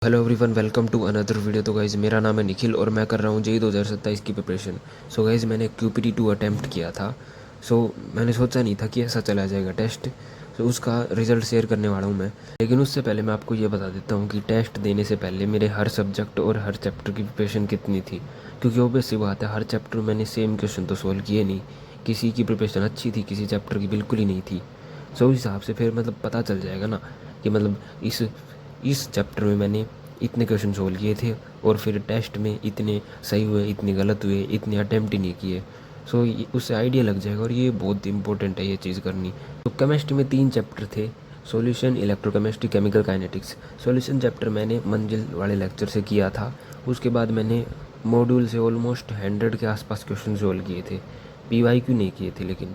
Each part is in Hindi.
Hello everyone, welcome to another video. तो गाइज़, मेरा नाम है निखिल और मैं कर रहा हूँ जेईई 2027 की प्रिपरेशन। सो गाइज़, मैंने QPT2 अटैम्प्ट किया था। सो मैंने सोचा नहीं था कि ऐसा चला जाएगा टेस्ट। सो उसका रिज़ल्ट शेयर करने वाला हूँ मैं। लेकिन उससे पहले मैं आपको ये बता देता हूँ कि टेस्ट देने से पहले मेरे हर सब्जेक्ट और हर चैप्टर की प्रिपरेशन कितनी थी। क्योंकि ऑब्वियस सी बात है, हर चैप्टर मैंने सेम क्वेश्चन तो सॉल्व किए नहीं। किसी की प्रिपरेशन अच्छी थी, किसी चैप्टर की बिल्कुल ही नहीं थी। सो उस हिसाब से फिर मतलब पता चल जाएगा ना कि मतलब इस चैप्टर में मैंने इतने क्वेश्चन सोल्व किए थे और फिर टेस्ट में इतने सही हुए, इतने गलत हुए, इतने अटैम्प्ट ही नहीं किए। सो उससे आइडिया लग जाएगा और ये बहुत इंपॉर्टेंट है ये चीज़ करनी। तो केमिस्ट्री में 3 चैप्टर थे: solution, electrochemistry, chemical kinetics. Solution chapter मैंने मंजिल वाले लेक्चर से किया था। उसके बाद मैंने मॉड्यूल से ऑलमोस्ट 100 के आसपास क्वेश्चन सोल्व किए थे। PYQ नहीं किए थे। लेकिन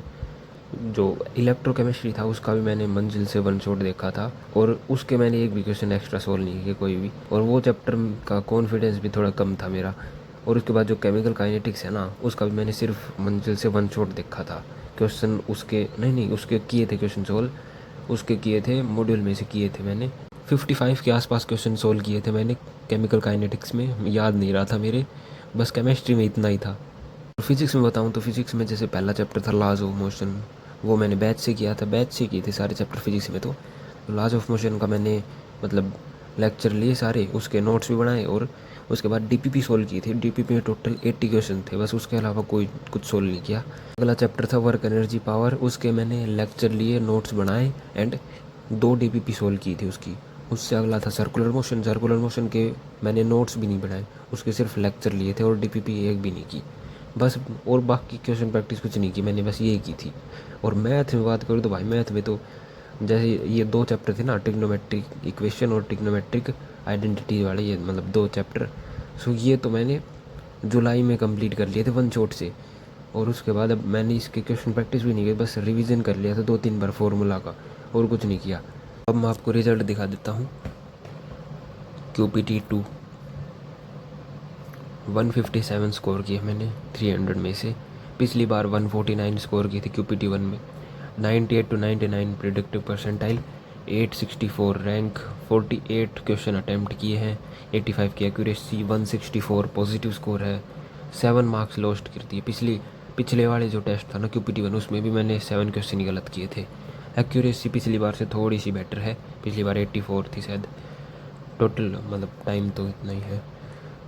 जो इलेक्ट्रोकेमिस्ट्री था उसका भी मैंने मंजिल से वन शॉट देखा था और उसके मैंने एक भी क्वेश्चन एक्स्ट्रा सोल्व नहीं किए कोई भी। और वो चैप्टर का कॉन्फिडेंस भी थोड़ा कम था मेरा। और उसके बाद जो केमिकल काइनेटिक्स है ना, उसका भी मैंने सिर्फ मंजिल से वन शॉट देखा था। क्वेश्चन उसके नहीं उसके किए थे क्वेश्चन सोल्व, उसके किए थे मॉड्यूल में से किए थे मैंने। 55 के आसपास क्वेश्चन सोल्व किए थे मैंने केमिकल काइनेटिक्स में, याद नहीं रहा था मेरे। बस केमिस्ट्री में इतना ही था। फिजिक्स में बताऊँ तो फिजिक्स में जैसे पहला चैप्टर था लॉज ऑफ मोशन, वो मैंने बैच से किया था। बैच से किए थे सारे चैप्टर फिजिक्स में। तो लॉज ऑफ मोशन का मैंने मतलब लेक्चर लिए सारे, उसके नोट्स भी बनाए और उसके बाद DPP सोल्व की थी। DPP में टोटल 80 क्वेश्चन थे, बस उसके अलावा कोई कुछ सोल्व नहीं किया। अगला चैप्टर था वर्क एनर्जी पावर, उसके मैंने लेक्चर लिए, नोट्स बनाए एंड 2 DPP सोल्व की थी उसकी। उससे अगला था सर्कुलर मोशन। सर्कुलर मोशन के मैंने नोट्स भी नहीं बनाए, उसके सिर्फ लेक्चर लिए थे और DPP एक भी नहीं की बस। और बाकी क्वेश्चन प्रैक्टिस कुछ नहीं की मैंने, बस ये की थी। और मैथ में बात करूँ तो भाई, मैथ में तो जैसे ये 2 चैप्टर थे ना, ट्रिग्नोमेट्रिक इक्वेशन और ट्रिग्नोमेट्रिक आइडेंटिटी वाले, ये मतलब 2 चैप्टर। सो ये तो मैंने जुलाई में कंप्लीट कर लिए थे वन शॉट से। और उसके बाद अब मैंने इसके क्वेश्चन प्रैक्टिस भी नहीं की, बस रिवीजन कर लिया था 2-3 बार फॉर्मूला का, और कुछ नहीं किया। अब मैं आपको रिजल्ट दिखा देता हूँ। QPT2 157 स्कोर किए मैंने 300 में से। पिछली बार 149 स्कोर की थी QPT1 में। 98 to 99 predictive percentile, 864 rank, 48 question attempt किए हैं, 85 की एक्यूरेसी, 164 पॉजिटिव स्कोर है। 7 मार्क्स लॉस्ट कर दिए। पिछले वाले जो टेस्ट था ना QPT1, उसमें भी मैंने 7 क्वेश्चन ही गलत किए थे। एक्यूरेसी पिछली बार से थोड़ी सी बेटर है, पिछली बार 84 थी शायद। टोटल मतलब टाइम तो इतना ही है।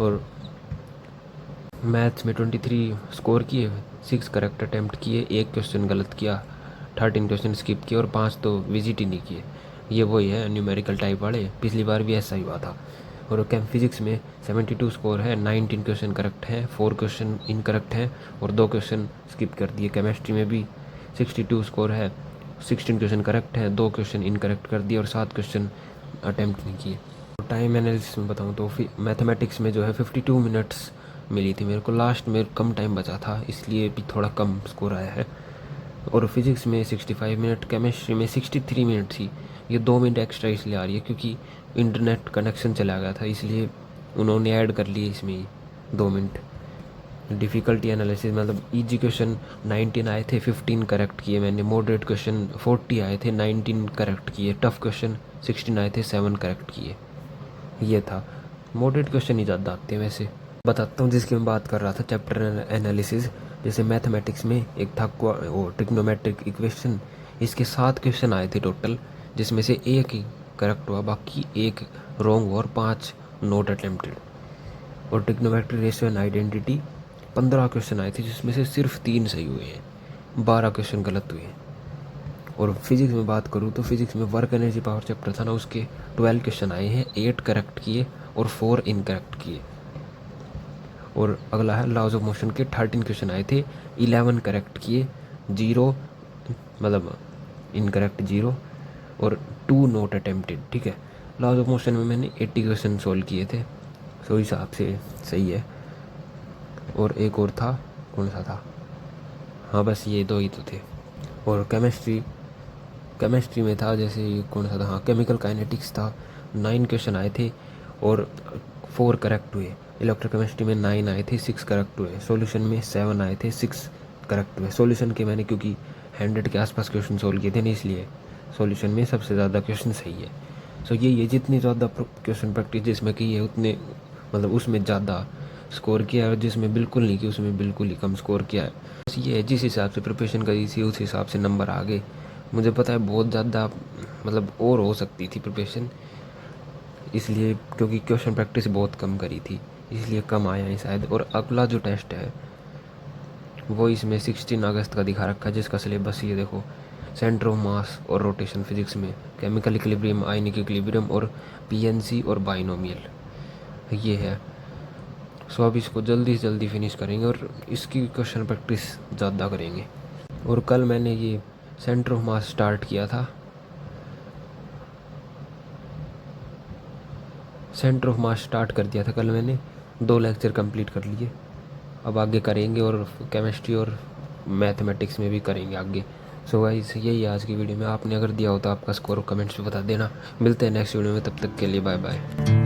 और मैथ्स में 23 स्कोर किए, 6 करेक्ट अटैम्प्ट किए, 1 क्वेश्चन गलत किया, 13 क्वेश्चन स्किप किए और 5 तो विजिट ही नहीं किए। ये वही है न्यूमेरिकल टाइप वाले, पिछली बार भी ऐसा ही हुआ था। और कैम फिजिक्स में 72 स्कोर है, 19 क्वेश्चन करेक्ट हैं, 4 क्वेश्चन इनकरेक्ट हैं और 2 क्वेश्चन स्किप कर दिए। केमिस्ट्री में भी 62 स्कोर है, 16 क्वेश्चन करेक्ट हैं, 2 क्वेश्चन इनकरेक्ट कर दिए और 7 क्वेश्चन अटैम्प्ट नहीं किए। टाइम एनालिसिस में बताऊँ तो मैथमेटिक्स में जो है 52 मिनट्स मिली थी मेरे को। लास्ट में कम टाइम बचा था, इसलिए भी थोड़ा कम स्कोर आया है। और फिजिक्स में 65 मिनट, केमिस्ट्री में 63 मिनट थी। ये 2 मिनट एक्स्ट्रा इसलिए आ रही है क्योंकि इंटरनेट कनेक्शन चला गया था, इसलिए उन्होंने ऐड कर लिए इसमें 2 मिनट। डिफ़िकल्टी एनालिसिस मतलब इजी क्वेश्चन 19 आए थे, 15 करेक्ट किए मैंने। मॉडरेट क्वेश्चन 40 आए थे, 19 करेक्ट किए। टफ क्वेश्चन 16 आए थे, 7 करेक्ट किए। ये था। मॉडरेट क्वेश्चन ही ज़्यादा आते हैं वैसे। बताता हूँ जिसकी मैं बात कर रहा था, चैप्टर एनालिसिस। जैसे मैथमेटिक्स में एक था वो ट्रिग्नोमेट्रिक इक्वेशन, इसके 7 क्वेश्चन आए थे टोटल, जिसमें से 1 ही करेक्ट हुआ, बाकी 1 रॉन्ग हुआ और 5 नॉट अटेम्प्टेड। और trigonometric ratio and identity 15 question आए थे, जिसमें से सिर्फ 3 सही हुए हैं, 12 क्वेश्चन गलत हुए हैं। और फिजिक्स में बात करूँ तो फिजिक्स में वर्क एनर्जी पावर चैप्टर था ना, उसके 12 क्वेश्चन आए हैं, 8 करेक्ट किए और 4 इनकरेक्ट किए। और अगला है लॉज ऑफ मोशन के 13 क्वेश्चन आए थे, 11 करेक्ट किए, 0 मतलब इनकरेक्ट 0 और 2 नोट अटेम्प्टेड। ठीक है। लॉज ऑफ मोशन में मैंने 80 क्वेश्चन सोल्व किए थे, सो हिसाब से सही है। और एक और था, कौन सा था, हाँ बस ये 2 ही तो थे। और केमिस्ट्री में था जैसे कौन सा था, हाँ केमिकल काइनेटिक्स था। 9 क्वेश्चन आए थे और 4 करेक्ट हुए। इलेक्ट्रोकेमिस्ट्री में 9 आए थे, 6 करेक्ट हुए। सॉल्यूशन में 7 आए थे, 6 करेक्ट हुए। सॉल्यूशन के मैंने क्योंकि 100 के आसपास क्वेश्चन सोल्व किए थे ना, इसलिए सॉल्यूशन में सबसे ज़्यादा क्वेश्चन सही है। सो ये जितनी ज़्यादा क्वेश्चन प्रैक्टिस जिसमें की है उतने मतलब उसमें ज़्यादा स्कोर किया है, और जिसमें बिल्कुल नहीं की उसमें बिल्कुल ही कम स्कोर किया है। बस ये है, जिस हिसाब से प्रिपरेशन करी थी उस हिसाब से नंबर आ गए। मुझे पता है बहुत ज़्यादा मतलब और हो सकती थी प्रिपरेशन, इसलिए क्योंकि क्वेश्चन प्रैक्टिस बहुत कम करी थी इसलिए कम आया है शायद। और अगला जो टेस्ट है वो इसमें 16 अगस्त का दिखा रखा है, जिसका सिलेबस ये देखो, सेंटर ऑफ मास और रोटेशन फिजिक्स में, केमिकल इक्विलिब्रियम, आयनिक इक्विलिब्रियम और पीएनसी और बाइनोमियल ये है। सो अब इसको जल्दी से जल्दी फिनिश करेंगे और इसकी क्वेश्चन प्रैक्टिस ज़्यादा करेंगे। और कल मैंने ये सेंटर ऑफ मास स्टार्ट किया था, सेंटर ऑफ मास स्टार्ट कर दिया था कल मैंने, 2 लेक्चर कंप्लीट कर लिए। अब आगे करेंगे और केमिस्ट्री और मैथमेटिक्स में भी करेंगे आगे। सो गाइस यही है आज की वीडियो में। आपने अगर दिया हो तो आपका स्कोर कमेंट्स में बता देना। मिलते हैं नेक्स्ट वीडियो में, तब तक के लिए बाय बाय।